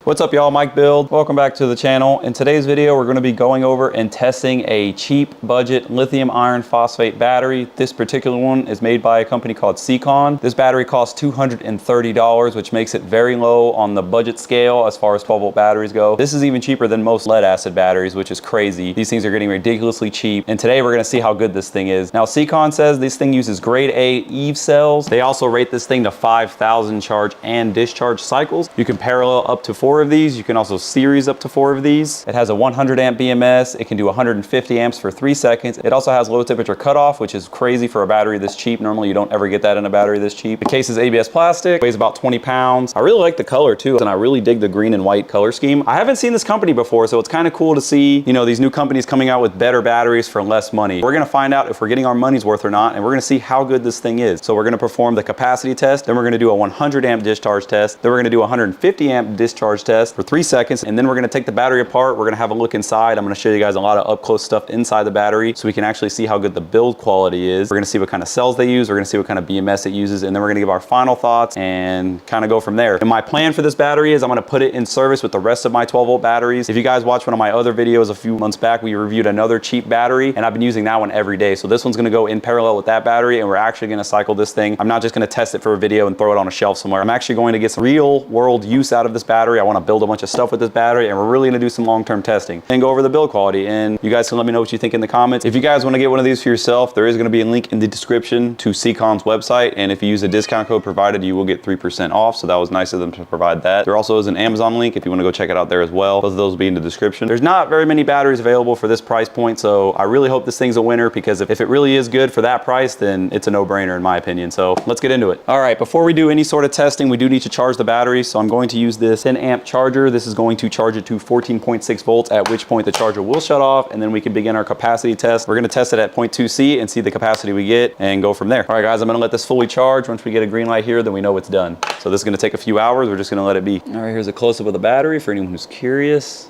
What's up y'all, Mike Build. Welcome back to the channel. In today's video, we're gonna be going over and testing a cheap budget lithium iron phosphate battery. This particular one is made by a company called Siekon. This battery costs $230, which makes it very low on the budget scale as far as 12-volt batteries go. This is even cheaper than most lead acid batteries, which is crazy. These things are getting ridiculously cheap. And today we're gonna see how good this thing is. Now, Siekon says this thing uses grade A EVE cells. They also rate this thing to 5,000 charge and discharge cycles. You can parallel up to 4 of these. You can also series up to 4 of these. It has a 100 amp BMS. It can do 150 amps for 3 seconds. It also has low temperature cutoff, which is crazy for a battery this cheap. Normally you don't ever get that in a battery this cheap. The case is ABS plastic, weighs about 20 pounds. I really like the color too, and I really dig the green and white color scheme. I haven't seen this company before, so it's kind of cool to see, you know, these new companies coming out with better batteries for less money. We're gonna find out if we're getting our money's worth or not, and we're gonna see how good this thing is. So we're gonna perform the capacity test, then we're gonna do a 100 amp discharge test, then we're gonna do a 150 amp discharge test for 3 seconds, and then we're gonna take the battery apart. We're gonna have a look inside. I'm gonna show you guys a lot of up close stuff inside the battery so we can actually see how good the build quality is. We're gonna see what kind of cells they use. We're gonna see what kind of BMS it uses, and then we're gonna give our final thoughts and kind of go from there. And my plan for this battery is I'm gonna put it in service with the rest of my 12-volt batteries. If you guys watched one of my other videos a few months back, we reviewed another cheap battery, and I've been using that one every day. So this one's gonna go in parallel with that battery, and we're actually gonna cycle this thing. I'm not just gonna test it for a video and throw it on a shelf somewhere. I'm actually going to get some real world use out of this battery. I wanna build a bunch of stuff with this battery, and we're really gonna do some long-term testing and go over the build quality. And you guys can let me know what you think in the comments. If you guys wanna get one of these for yourself, there is gonna be a link in the description to Siekon's website. And if you use a discount code provided, you will get 3% off. So that was nice of them to provide that. There also is an Amazon link if you wanna go check it out there as well. Both of those will be in the description. There's not very many batteries available for this price point. So I really hope this thing's a winner, because if it really is good for that price, then it's a no-brainer in my opinion. So let's get into it. All right, before we do any sort of testing, we do need to charge the battery. So I'm going to use this 10 amp charger. This is going to charge it to 14.6 volts, at which point the charger will shut off, and then we can begin our capacity test. We're gonna test it at 0.2C and see the capacity we get and go from there. All right guys, I'm gonna let this fully charge. Once we get a green light here, then we know it's done. So this is gonna take a few hours. We're just gonna let it be. All right, here's a close-up of the battery for anyone who's curious.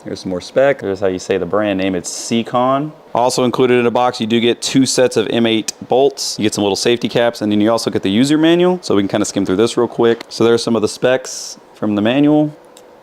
Here's some more spec. Here's how you say the brand name. It's Siekon. Also included in the box, you do get 2 sets of M8 bolts. You get some little safety caps, and then you also get the user manual. So we can kind of skim through this real quick. So there's some of the specs from the manual.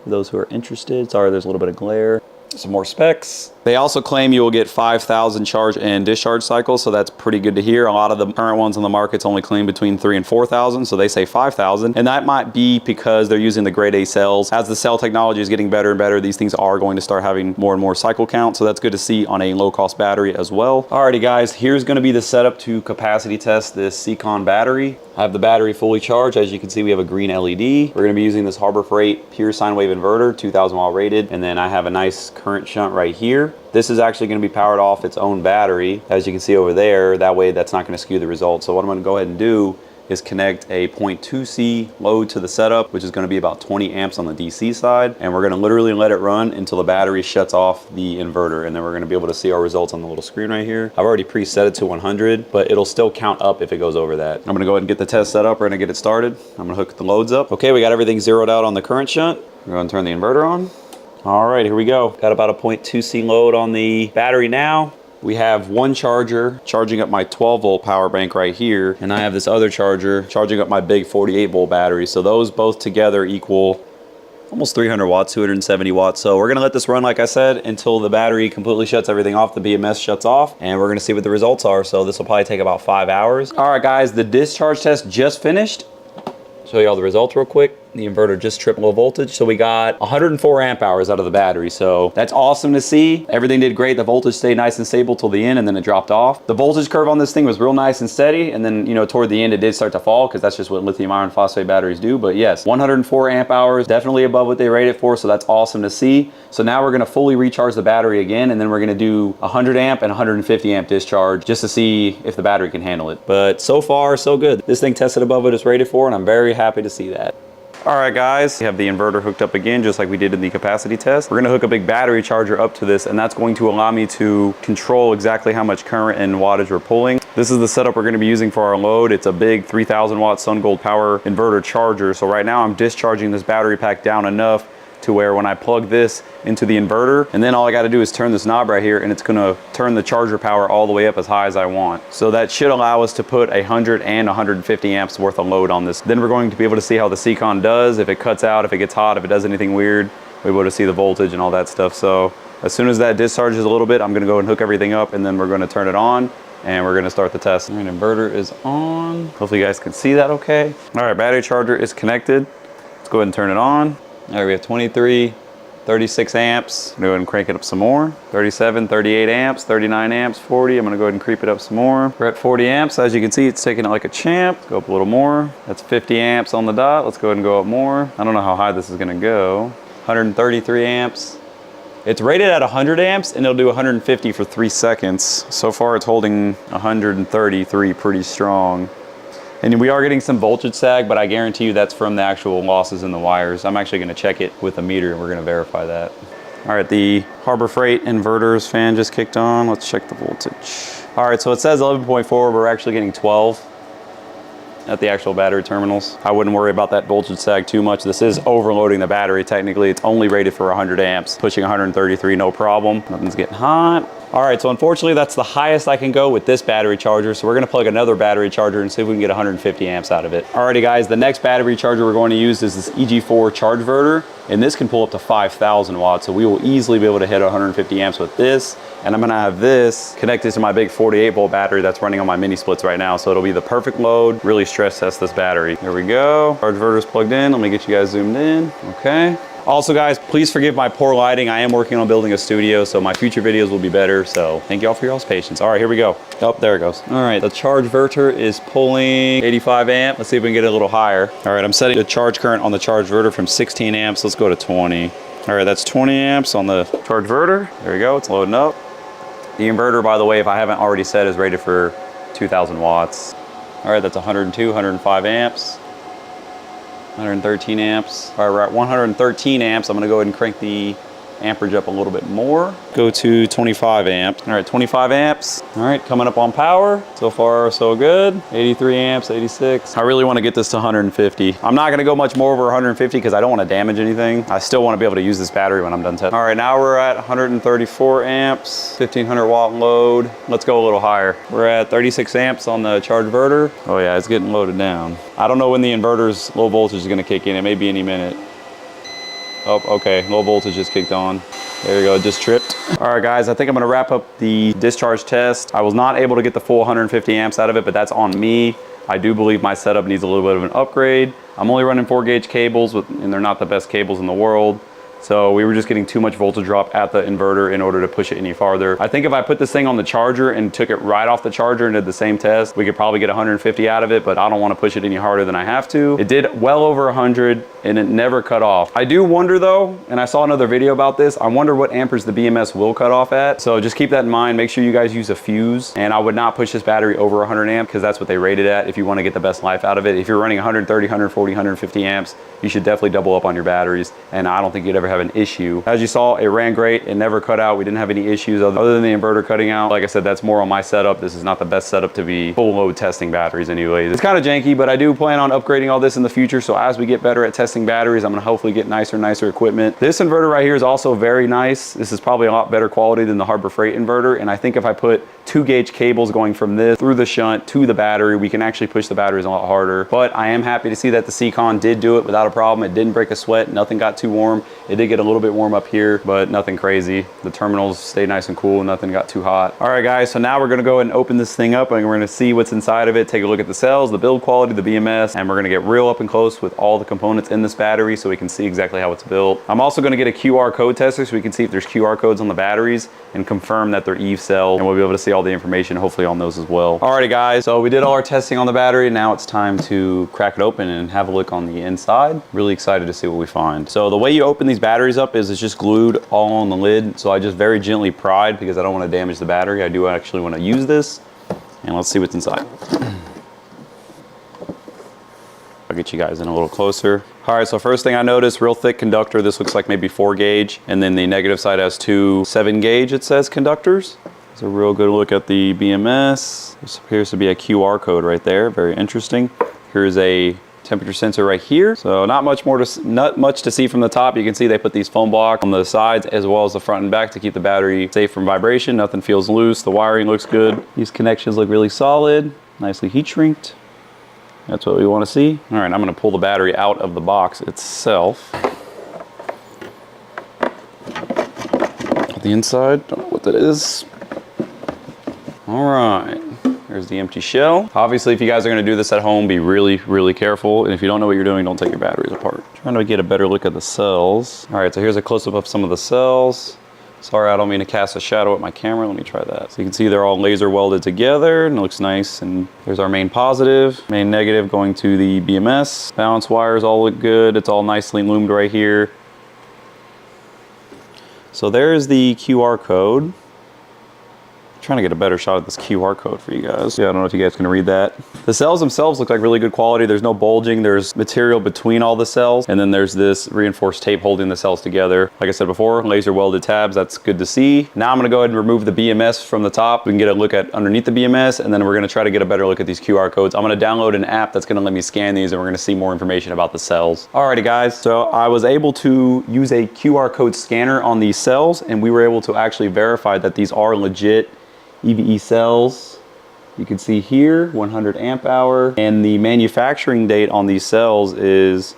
For those who are interested. Sorry, there's a little bit of glare. Some more specs. They also claim you will get 5,000 charge and discharge cycles, so that's pretty good to hear. A lot of the current ones on the market's only claim between 3,000 and 4,000, so they say 5,000. And that might be because they're using the grade A cells. As the cell technology is getting better and better, these things are going to start having more and more cycle count, so that's good to see on a low-cost battery as well. Alrighty guys, here's gonna be the setup to capacity test this Siekon battery. I have the battery fully charged. As you can see, we have a green LED. We're gonna be using this Harbor Freight pure sine wave inverter, 2,000 watt rated, and then I have a nice current shunt right here. This is actually going to be powered off its own battery, as you can see over there. That way that's not going to skew the results. So what I'm going to go ahead and do is connect a 0.2C load to the setup, which is going to be about 20 amps on the DC side. And we're going to literally let it run until the battery shuts off the inverter. And then we're going to be able to see our results on the little screen right here. I've already preset it to 100, but it'll still count up if it goes over that. I'm going to go ahead and get the test set up. We're going to get it started. I'm going to hook the loads up. Okay, we got everything zeroed out on the current shunt. We're going to turn the inverter on. All right, here we go. Got about a 0.2C load on the battery now. We have one charger charging up my 12-volt power bank right here, and I have this other charger charging up my big 48-volt battery. So those both together equal almost 300 watts, 270 watts. So we're gonna let this run, like I said, until the battery completely shuts everything off, the BMS shuts off, and we're gonna see what the results are. So this will probably take about 5 hours. All right, guys, the discharge test just finished. Show you all the results real quick. The inverter just tripped low voltage. So we got 104 amp hours out of the battery. So that's awesome to see. Everything did great. The voltage stayed nice and stable till the end, and then it dropped off. The voltage curve on this thing was real nice and steady. And then, you know, toward the end, it did start to fall, because that's just what lithium iron phosphate batteries do. But yes, 104 amp hours, definitely above what they rated for. So that's awesome to see. So now we're going to fully recharge the battery again, and then we're going to do 100 amp and 150 amp discharge just to see if the battery can handle it. But so far, so good. This thing tested above what it's rated for, and I'm very happy to see that. All right guys, we have the inverter hooked up again, just like we did in the capacity test. We're gonna hook a big battery charger up to this, and that's going to allow me to control exactly how much current and wattage we're pulling. This is the setup we're gonna be using for our load. It's a big 3,000 watt SunGold power inverter charger. So right now I'm discharging this battery pack down enough to where when I plug this into the inverter, and then all I got to do is turn this knob right here, and it's gonna turn the charger power all the way up as high as I want. So that should allow us to put 100 and 150 amps worth of load on this. Then we're going to be able to see how the Siekon does, if it cuts out, if it gets hot, if it does anything weird. We're able to see the voltage and all that stuff. So as soon as that discharges a little bit, I'm gonna go and hook everything up, and then we're gonna turn it on, and we're gonna start the test. All right, inverter is on. Hopefully you guys can see that okay. All right, battery charger is connected. Let's go ahead and turn it on. All right, we have 23, 36 amps. I'm gonna go ahead and crank it up some more. 37, 38 amps, 39 amps, 40. I'm gonna go ahead and creep it up some more. We're at 40 amps. As you can see, it's taking it like a champ. Go up a little more. That's 50 amps on the dot. Let's go ahead and go up more. I don't know how high this is gonna go. 133 amps. It's rated at 100 amps, and it'll do 150 for 3 seconds. So far, it's holding 133 pretty strong. And we are getting some voltage sag, but I guarantee you that's from the actual losses in the wires. I'm actually gonna check it with a meter, and we're gonna verify that. All right, the Harbor Freight inverter's fan just kicked on. Let's check the voltage. All right, so it says 11.4, but we're actually getting 12 at the actual battery terminals. I wouldn't worry about that voltage sag too much. This is overloading the battery. Technically, it's only rated for 100 amps, pushing 133, no problem. Nothing's getting hot. All right, so unfortunately, that's the highest I can go with this battery charger. So we're gonna plug another battery charger and see if we can get 150 amps out of it. Alrighty guys, the next battery charger we're going to use is this EG4 charge inverter, and this can pull up to 5,000 watts. So we will easily be able to hit 150 amps with this. And I'm gonna have this connected to my big 48 volt battery that's running on my mini splits right now. So it'll be the perfect load, really stress test this battery. Here we go, charge inverter's plugged in. Let me get you guys zoomed in, okay. Also guys, please forgive my poor lighting. I am working on building a studio, so my future videos will be better. So thank y'all for y'all's patience. All right, here we go. Oh, there it goes. All right, the charge inverter is pulling 85 amp. Let's see if we can get it a little higher. All right, I'm setting the charge current on the charge inverter from 16 amps. Let's go to 20. All right, that's 20 amps on the charge inverter. There we go, it's loading up. The inverter, by the way, if I haven't already said, is rated for 2,000 watts. All right, that's 102, 105 amps. 113 amps. All right, we're at 113 amps. I'm gonna go ahead and crank the amperage up a little bit more. Go to 25 amps. All right, 25 amps. All right, coming up on power. So far, so good. 83 amps, 86. I really wanna get this to 150. I'm not gonna go much more over 150 because I don't wanna damage anything. I still wanna be able to use this battery when I'm done testing. All right, now we're at 134 amps, 1500 watt load. Let's go a little higher. We're at 36 amps on the charge inverter. Oh yeah, it's getting loaded down. I don't know when the inverter's low voltage is gonna kick in. It may be any minute. Oh, okay, low voltage just kicked on. There we go, it just tripped. All right guys, I think I'm gonna wrap up the discharge test. I was not able to get the full 150 amps out of it, but that's on me. I do believe my setup needs a little bit of an upgrade. I'm only running 4-gauge cables, and they're not the best cables in the world. So we were just getting too much voltage drop at the inverter in order to push it any farther. I think if I put this thing on the charger and took it right off the charger and did the same test, we could probably get 150 out of it, but I don't want to push it any harder than I have to. It did well over 100 and it never cut off. I do wonder though, and I saw another video about this, I wonder what amperes the BMS will cut off at. So just keep that in mind. Make sure you guys use a fuse, and I would not push this battery over 100 amp because that's what they rated at if you want to get the best life out of it. If you're running 130, 140, 150 amps, you should definitely double up on your batteries, and I don't think you'd ever have an issue. As you saw, it ran great. It never cut out. We didn't have any issues other than the inverter cutting out. Like I said, that's more on my setup. This is not the best setup to be full load testing batteries anyways. It's kind of janky, but I do plan on upgrading all this in the future. So as we get better at testing batteries, I'm gonna hopefully get nicer equipment. This inverter right here is also very nice. This is probably a lot better quality than the Harbor Freight inverter. And I think if I put 2-gauge cables going from this through the shunt to the battery, we can actually push the batteries a lot harder. But I am happy to see that the Siekon did do it without a problem. It didn't break a sweat. Nothing got too warm. It did get a little bit warm up here, but nothing crazy. The terminals stayed nice and cool. Nothing got too hot. All right, guys. So now we're going to go ahead and open this thing up, and we're going to see what's inside of it, take a look at the cells, the build quality, the BMS, and we're going to get real up and close with all the components in this battery so we can see exactly how it's built. I'm also going to get a QR code tester so we can see if there's QR codes on the batteries and confirm that they're Eve cell, and we'll be able to see all the information hopefully on those as well. Alrighty guys, so we did all our testing on the battery. Now it's time to crack it open and have a look on the inside. Really excited to see what we find. So the way you open these batteries up is it's just glued all on the lid. So I just very gently pried because I don't want to damage the battery. I do actually want to use this, and let's see what's inside. I'll get you guys in a little closer. All right, so first thing I noticed, real thick conductor. This looks like maybe 4-gauge, and then the negative side has two 7-gauge, it says, conductors. It's a real good look at the BMS. This appears to be a QR code right there, very interesting. Here's a temperature sensor right here. So not much to see from the top. You can see they put these foam blocks on the sides as well as the front and back to keep the battery safe from vibration. Nothing feels loose. The wiring looks good. These connections look really solid, nicely heat shrinked. That's what we want to see. All right, I'm going to pull the battery out of the box itself. The inside, don't know what that is. All right, there's the empty shell. Obviously, if you guys are gonna do this at home, be really, really careful. And if you don't know what you're doing, don't take your batteries apart. Trying to get a better look at the cells. All right, so here's a close-up of some of the cells. Sorry, I don't mean to cast a shadow at my camera. Let me try that. So you can see they're all laser welded together and it looks nice. And there's our main positive, main negative going to the BMS. Balance wires all look good. It's all nicely loomed right here. So there's the QR code. Trying to get a better shot at this QR code for you guys. Yeah, I don't know if you guys can read that. The cells themselves look like really good quality. There's no bulging. There's material between all the cells. And then there's this reinforced tape holding the cells together. Like I said before, laser welded tabs. That's good to see. Now I'm gonna go ahead and remove the BMS from the top. We can get a look at underneath the BMS. And then we're gonna try to get a better look at these QR codes. I'm gonna download an app that's gonna let me scan these and we're gonna see more information about the cells. Alrighty guys, so I was able to use a QR code scanner on these cells and we were able to actually verify that these are legit EVE cells. You can see here 100 amp hour, and the manufacturing date on these cells is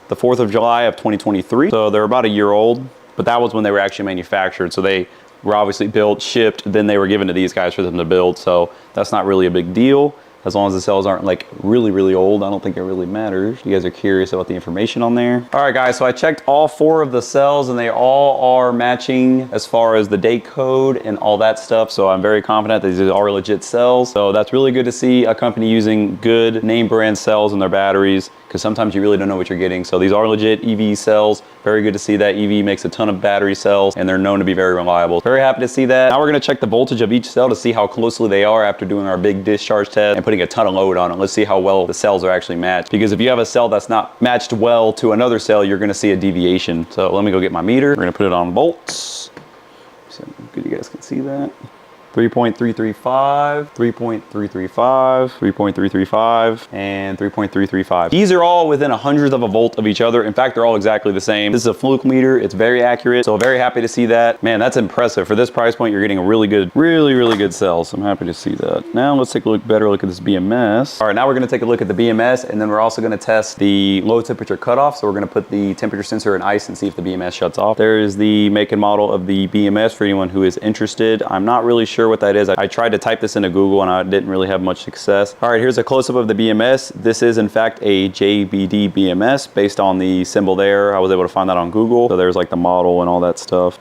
the 4th of July of 2023. So they're about a year old, but that was when they were actually manufactured. So they were obviously built, shipped, then they were given to these guys for them to build. So that's not really a big deal. As long as the cells aren't like really, really old, I don't think it really matters. You guys are curious about the information on there. All right, guys, so I checked all 4 of the cells and they all are matching as far as the date code and all that stuff. So I'm very confident that these are legit cells. So that's really good to see a company using good name brand cells in their batteries, because sometimes you really don't know what you're getting. So these are legit EV cells. Very good to see that. EV makes a ton of battery cells and they're known to be very reliable. Very happy to see that. Now we're gonna check the voltage of each cell to see how closely they are after doing our big discharge test and putting a ton of load on it. Let's see how well the cells are actually matched. Because if you have a cell that's not matched well to another cell, you're gonna see a deviation. So let me go get my meter. We're gonna put it on volts. So good you guys can see that. 3.335, 3.335, 3.335, and 3.335. These are all within 100th of a volt of each other. In fact, they're all exactly the same. This is a fluke meter. It's very accurate. So very happy to see that. Man, that's impressive. For this price point, you're getting a really good, really good cell. So I'm happy to see that. Now let's take a better look at this BMS. All right, now we're gonna take a look at the BMS, and then we're also gonna test the low temperature cutoff. So we're gonna put the temperature sensor in ice and see if the BMS shuts off. There is the make and model of the BMS for anyone who is interested. I'm not really sure what that is. I tried to type this into Google and I didn't really have much success. All right, here's a close-up of the BMS. This is in fact a JBD BMS based on the symbol there. I was able to find that on Google. So there's like the model and all that stuff.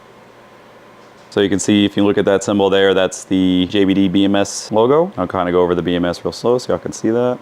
So you can see if you look at that symbol there, that's the JBD BMS logo. I'll kind of go over the BMS real slow so y'all can see that.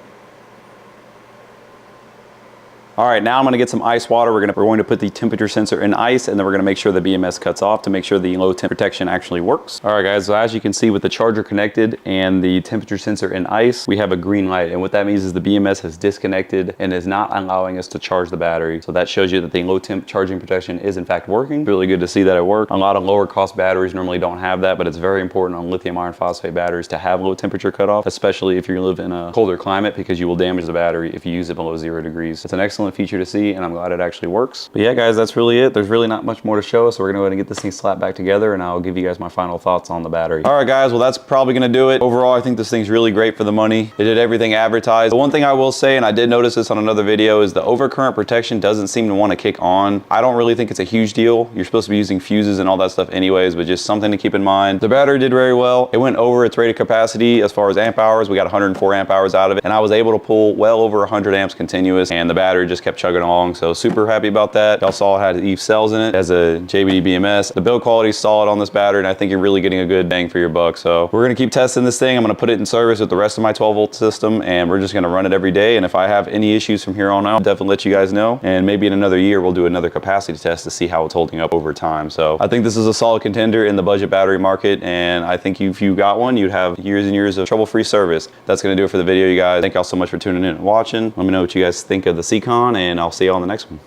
All right, now I'm gonna get some ice water. We're going to put the temperature sensor in ice, and then we're gonna make sure the BMS cuts off to make sure the low temp protection actually works. All right, guys, so as you can see with the charger connected and the temperature sensor in ice, we have a green light. And what that means is the BMS has disconnected and is not allowing us to charge the battery. So that shows you that the low temp charging protection is in fact working. Really good to see that it worked. A lot of lower cost batteries normally don't have that, but it's very important on lithium iron phosphate batteries to have low temperature cutoff, especially if you live in a colder climate, because you will damage the battery if you use it below 0 degrees. It's an excellent feature to see, and I'm glad it actually works. But yeah, guys, that's really it. There's really not much more to show, so we're gonna go ahead and get this thing slapped back together, and I'll give you guys my final thoughts on the battery. All right, guys, well, that's probably gonna do it. Overall, I think this thing's really great for the money. It did everything advertised. The one thing I will say, and I did notice this on another video, is the overcurrent protection doesn't seem to want to kick on. I don't really think it's a huge deal. You're supposed to be using fuses and all that stuff anyways, but just something to keep in mind. The battery did very well. It went over its rated capacity as far as amp hours. We got 104 amp hours out of it, and I was able to pull well over 100 amps continuous, and the battery just kept chugging along. So super happy about that. Y'all saw it had EVE cells in it as a JBD BMS. The build quality is solid on this battery, and I think you're really getting a good bang for your buck. So we're gonna keep testing this thing. I'm gonna put it in service with the rest of my 12-volt system, and we're just gonna run it every day. And if I have any issues from here on out, I'll definitely let you guys know. And maybe in another year, we'll do another capacity test to see how it's holding up over time. So I think this is a solid contender in the budget battery market, and I think if you got one, you'd have years and years of trouble-free service. That's gonna do it for the video, you guys. Thank y'all so much for tuning in and watching. Let me know what you guys think of the Siekon, and I'll see you on the next one.